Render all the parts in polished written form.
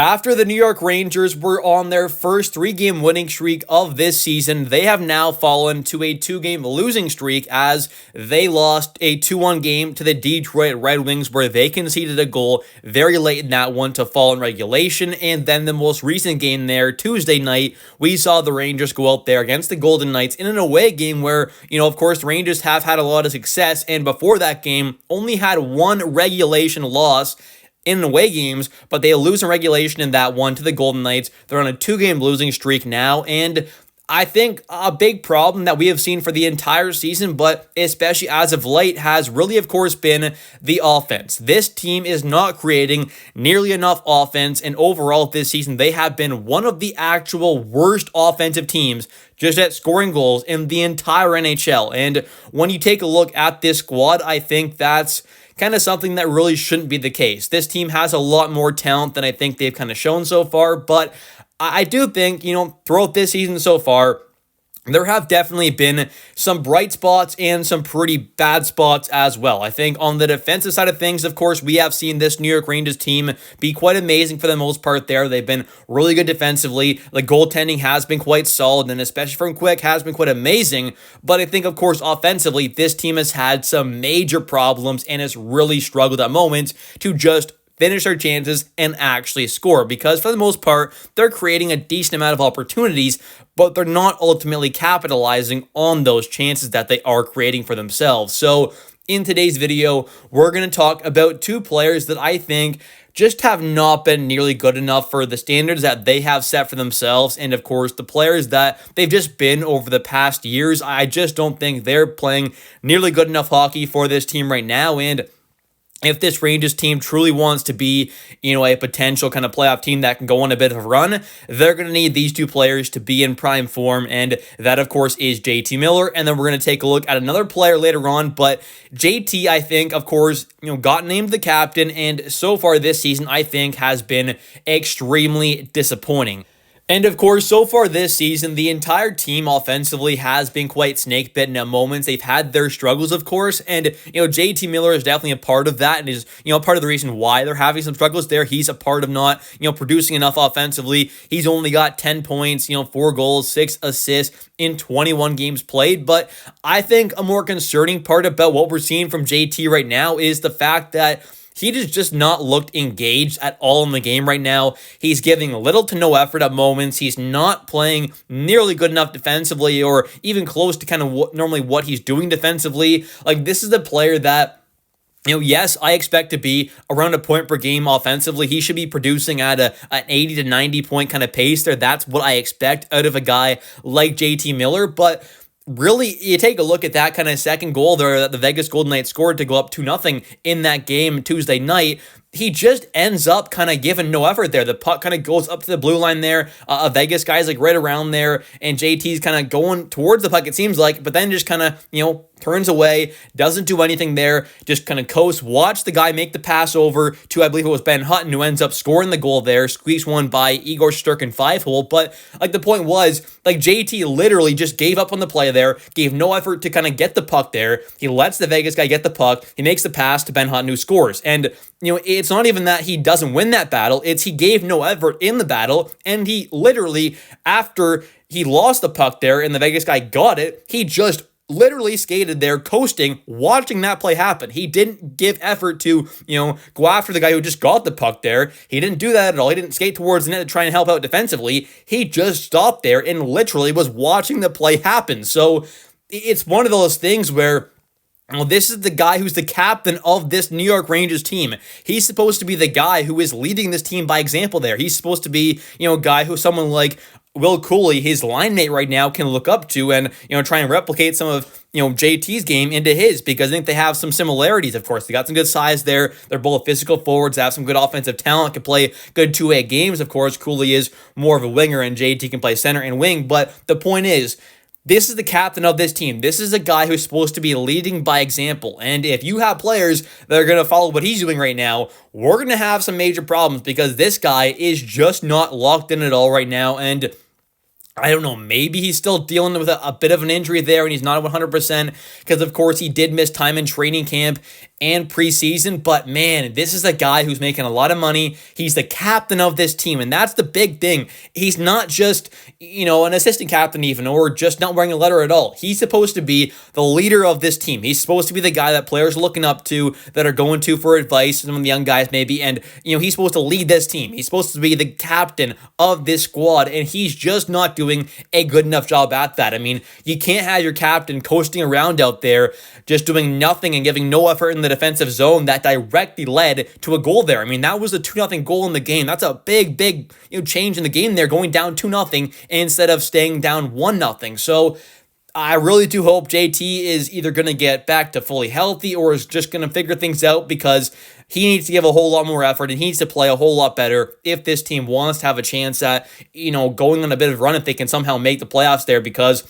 After the New York Rangers were on their first three-game winning streak of this season, they have now fallen to a two-game losing streak as they lost a 2-1 game to the Detroit Red Wings where they conceded a goal very late in that one to fall in regulation. And then the most recent game there, Tuesday night, we saw the Rangers go out there against the Golden Knights in an away game where, of course, the Rangers have had a lot of success, and before that game, only had one regulation loss in away games, but they lose in regulation in that one to the Golden Knights. They're on a two-game losing streak now, and I think a big problem that we have seen for the entire season, but especially as of late, has really, of course, been the offense. This team is not creating nearly enough offense, and overall this season, they have been one of the actual worst offensive teams just at scoring goals in the entire NHL. And when you take a look at this squad, I think that's kind of something that really shouldn't be the case. This team has a lot more talent than I think they've kind of shown so far, but I do think, throughout this season so far, there have definitely been some bright spots and some pretty bad spots as well. I think on the defensive side of things, of course, we have seen this New York Rangers team be quite amazing for the most part there. They've been really good defensively. The goaltending has been quite solid, and especially from Quick has been quite amazing. But I think, of course, offensively, this team has had some major problems and has really struggled at moments to just finish their chances and actually score, because for the most part, they're creating a decent amount of opportunities, but they're not ultimately capitalizing on those chances that they are creating for themselves. So in today's video, we're going to talk about two players that I think just have not been nearly good enough for the standards that they have set for themselves. And of course, the players that they've just been over the past years, I just don't think they're playing nearly good enough hockey for this team right now. And if this Rangers team truly wants to be, a potential kind of playoff team that can go on a bit of a run, they're going to need these two players to be in prime form, and that, of course, is JT Miller. And then we're going to take a look at another player later on, but JT, I think, of course, got named the captain, and so far this season, I think, has been extremely disappointing. And of course, so far this season, the entire team offensively has been quite snake-bitten at moments. They've had their struggles, of course, and, JT Miller is definitely a part of that and is, part of the reason why they're having some struggles there. He's a part of not, producing enough offensively. He's only got 10 points, 4 goals, 6 assists in 21 games played. But I think a more concerning part about what we're seeing from JT right now is the fact that he has just not looked engaged at all in the game right now. He's giving little to no effort at moments. He's not playing nearly good enough defensively or even close to kind of normally what he's doing defensively. Like, this is the player that, yes, I expect to be around a point per game offensively. He should be producing at an 80 to 90 point kind of pace there. That's what I expect out of a guy like JT Miller. But really, you take a look at that kind of second goal there that the Vegas Golden Knights scored to go up 2-0 in that game Tuesday night. He just ends up kind of giving no effort there. The puck kind of goes up to the blue line there. A Vegas guy's like right around there, and JT's kind of going towards the puck, it seems like, but then just kind of, turns away, doesn't do anything there, just kind of coasts, watch the guy make the pass over to, I believe it was Ben Hutton, who ends up scoring the goal there, squeaks one by Igor Shesterkin 5-hole. But the point was, JT literally just gave up on the play there, gave no effort to kind of get the puck there. He lets the Vegas guy get the puck. He makes the pass to Ben Hutton, who scores. And, it's not even that he doesn't win that battle. It's he gave no effort in the battle, and he literally, after he lost the puck there and the Vegas guy got it, he just literally skated there, coasting, watching that play happen. He didn't give effort to, go after the guy who just got the puck there. He didn't do that at all. He didn't skate towards the net to try and help out defensively. He just stopped there and literally was watching the play happen. So it's one of those things where, well, this is the guy who's the captain of this New York Rangers team. He's supposed to be the guy who is leading this team by example there. He's supposed to be, a guy who someone like Will Cooley, his line mate right now, can look up to and, try and replicate some of, JT's game into his, because I think they have some similarities, of course. They got some good size there. They're both physical forwards. They have some good offensive talent, can play good two-way games, of course. Cooley is more of a winger, and JT can play center and wing. But the point is, this is the captain of this team. This is a guy who's supposed to be leading by example. And if you have players that are going to follow what he's doing right now, we're going to have some major problems, because this guy is just not locked in at all right now. And I don't know, maybe he's still dealing with a bit of an injury there and he's not 100%, because of course he did miss time in training camp and preseason, but man, this is a guy who's making a lot of money. He's the captain of this team, and that's the big thing. He's not just, an assistant captain even, or just not wearing a letter at all. He's supposed to be the leader of this team. He's supposed to be the guy that players are looking up to, that are going to for advice, some of the young guys maybe, and, he's supposed to lead this team. He's supposed to be the captain of this squad, and he's just not doing a good enough job at that. I mean, you can't have your captain coasting around out there, just doing nothing and giving no effort in the defensive zone that directly led to a goal there. I mean, that was a 2-0 goal in the game. That's a big change in the game there, going down 2-0 instead of staying down 1-0. So I really do hope JT is either going to get back to fully healthy or is just going to figure things out, because he needs to give a whole lot more effort and he needs to play a whole lot better if this team wants to have a chance at, going on a bit of a run if they can somehow make the playoffs there, because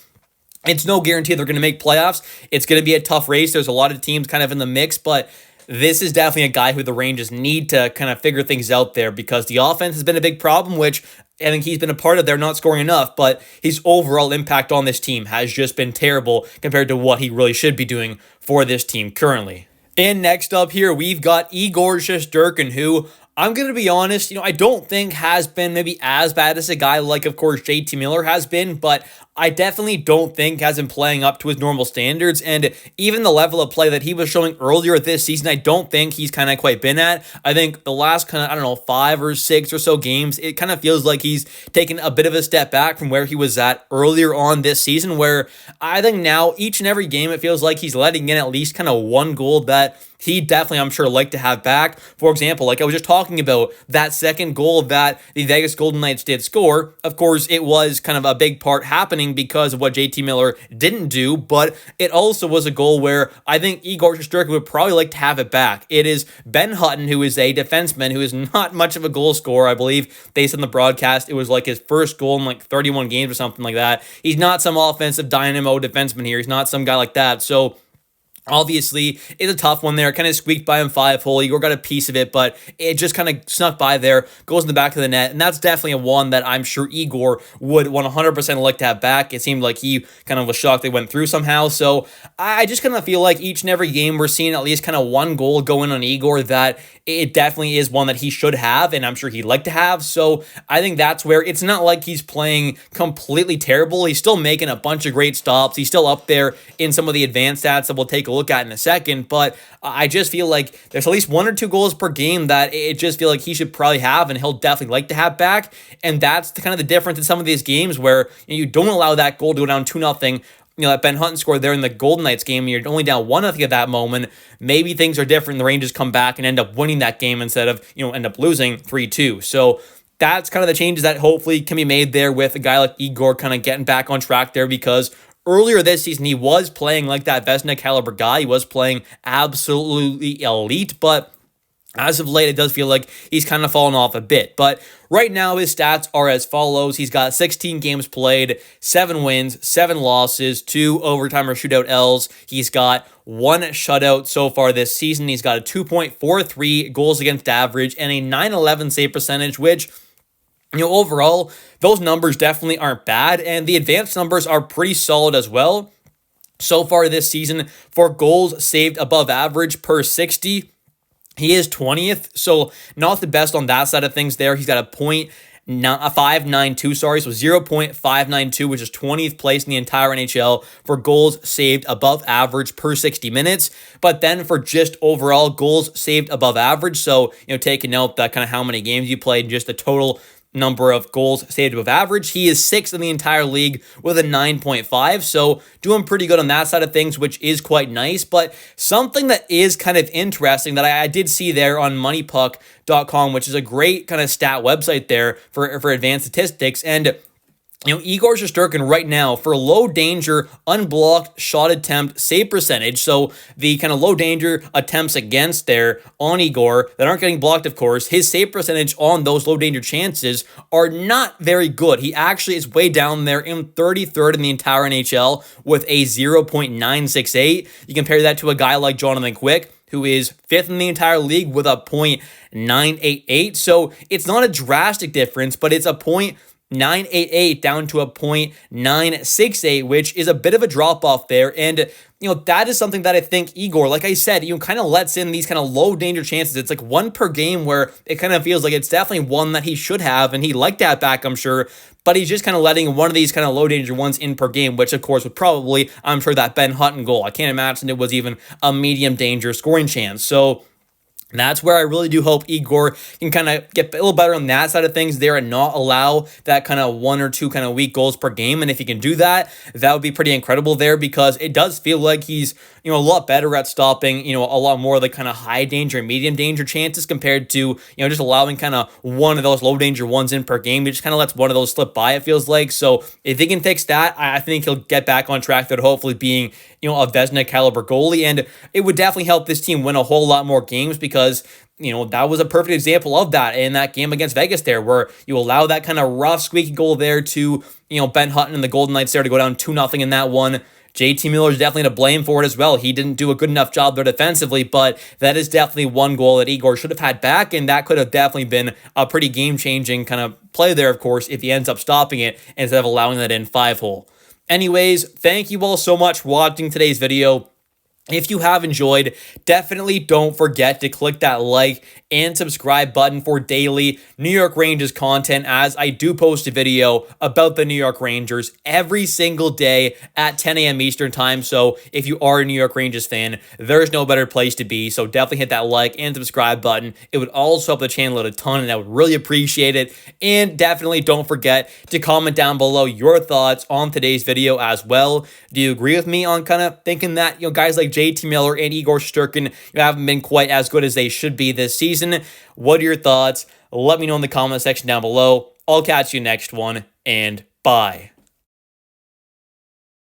it's no guarantee they're going to make playoffs. It's going to be a tough race. There's a lot of teams kind of in the mix, but this is definitely a guy who the Rangers need to kind of figure things out there, because the offense has been a big problem, which I think he's been a part of. They're not scoring enough, but his overall impact on this team has just been terrible compared to what he really should be doing for this team currently. And next up here, we've got Igor Shesterkin, who I'm going to be honest, I don't think has been maybe as bad as a guy like, of course, JT Miller has been, but I definitely don't think has been playing up to his normal standards. And even the level of play that he was showing earlier this season, I don't think he's kind of quite been at. I think the last 5 or 6 or so games, it kind of feels like he's taken a bit of a step back from where he was at earlier on this season, where I think now each and every game, it feels like he's letting in at least kind of one goal that he definitely, I'm sure, like to have back. For example, like I was just talking about, that second goal that the Vegas Golden Knights did score, of course, it was kind of a big part happening because of what JT Miller didn't do, but it also was a goal where I think Igor Shesterkin would probably like to have it back. It is Ben Hutton, who is a defenseman who is not much of a goal scorer. I believe, based on the broadcast, it was like his first goal in like 31 games or something like that. He's not some offensive dynamo defenseman here. He's not some guy like that. So obviously, it's a tough one there. It kind of squeaked by him 5-hole. Igor got a piece of it, but it just kind of snuck by there, goes in the back of the net, and that's definitely a one that I'm sure Igor would 100% like to have back. It seemed like he kind of was shocked they went through somehow, so I just kind of feel like each and every game we're seeing at least kind of one goal going on Igor that it definitely is one that he should have, and I'm sure he'd like to have, so I think that's where it's not like he's playing completely terrible. He's still making a bunch of great stops. He's still up there in some of the advanced stats that we'll take a look at in a second, but I just feel like there's at least 1 or 2 goals per game that it just feel like he should probably have, and he'll definitely like to have back, and that's kind of the difference in some of these games where you don't allow that goal to go down 2-0, that Ben Hutton scored there in the Golden Knights game, and you're only down 1-0 at that moment. Maybe things are different, the Rangers come back and end up winning that game instead of, end up losing 3-2. So that's kind of the changes that hopefully can be made there with a guy like Igor kind of getting back on track there, because earlier this season, he was playing like that Vezina caliber guy. He was playing absolutely elite, but as of late, it does feel like he's kind of fallen off a bit. But right now, his stats are as follows. He's got 16 games played, 7 wins, 7 losses, 2 overtime or shootout L's. He's got 1 shutout so far this season. He's got a 2.43 goals against average and a 911 save percentage, which, overall, those numbers definitely aren't bad. And the advanced numbers are pretty solid as well. So far this season, for goals saved above average per 60, he is 20th, so not the best on that side of things there. He's got a 0.592, so 0.592, which is 20th place in the entire NHL for goals saved above average per 60 minutes. But then for just overall goals saved above average, so, taking note that kind of how many games you played, just the total number of goals saved above average, he is 6th in the entire league with a 9.5, so doing pretty good on that side of things, which is quite nice. But something that is kind of interesting that I did see there on moneypuck.com, which is a great kind of stat website there for advanced statistics, and Igor Shesterkin right now, for low danger, unblocked shot attempt save percentage, so the kind of low danger attempts against there on Igor that aren't getting blocked, of course, his save percentage on those low danger chances are not very good. He actually is way down there in 33rd in the entire NHL with a 0.968. You compare that to a guy like Jonathan Quick, who is 5th in the entire league with a 0.988. So it's not a drastic difference, but it's a 0.988 down to a 0.968, which is a bit of a drop off there. And that is something that I think Igor, like I said, kind of lets in these kind of low danger chances. It's like one per game where it kind of feels like it's definitely one that he should have, and he liked that back, I'm sure, but he's just kind of letting one of these kind of low danger ones in per game, which of course would probably, I'm sure, that Ben Hutton goal. I can't imagine it was even a medium danger scoring chance. So that's where I really do hope Igor can kind of get a little better on that side of things there and not allow that kind of one or two kind of weak goals per game. And if he can do that, that would be pretty incredible there, because it does feel like he's, a lot better at stopping, a lot more of the kind of high danger and medium danger chances compared to, just allowing kind of one of those low danger ones in per game. He just kind of lets one of those slip by, it feels like. So if he can fix that, I think he'll get back on track to hopefully being, a Vezina caliber goalie. And it would definitely help this team win a whole lot more games, because that was a perfect example of that in that game against Vegas there, where you allow that kind of rough, squeaky goal there to, Ben Hutton and the Golden Knights there to go down 2-0 in that one. JT Miller is definitely to blame for it as well. He didn't do a good enough job there defensively, but that is definitely one goal that Igor should have had back, and that could have definitely been a pretty game-changing kind of play there, of course, if he ends up stopping it instead of allowing that in 5-hole. Anyways, thank you all so much for watching today's video. If you have enjoyed, definitely don't forget to click that like and subscribe button for daily New York Rangers content, as I do post a video about the New York Rangers every single day at 10 a.m. Eastern time. So if you are a New York Rangers fan, there's no better place to be. So definitely hit that like and subscribe button. It would also help the channel out a ton, and I would really appreciate it. And definitely don't forget to comment down below your thoughts on today's video as well. Do you agree with me on kind of thinking that, guys like JT Miller and Igor Shesterkin haven't been quite as good as they should be this season? What are your thoughts? Let me know in the comment section down below. I'll catch you next one, and bye.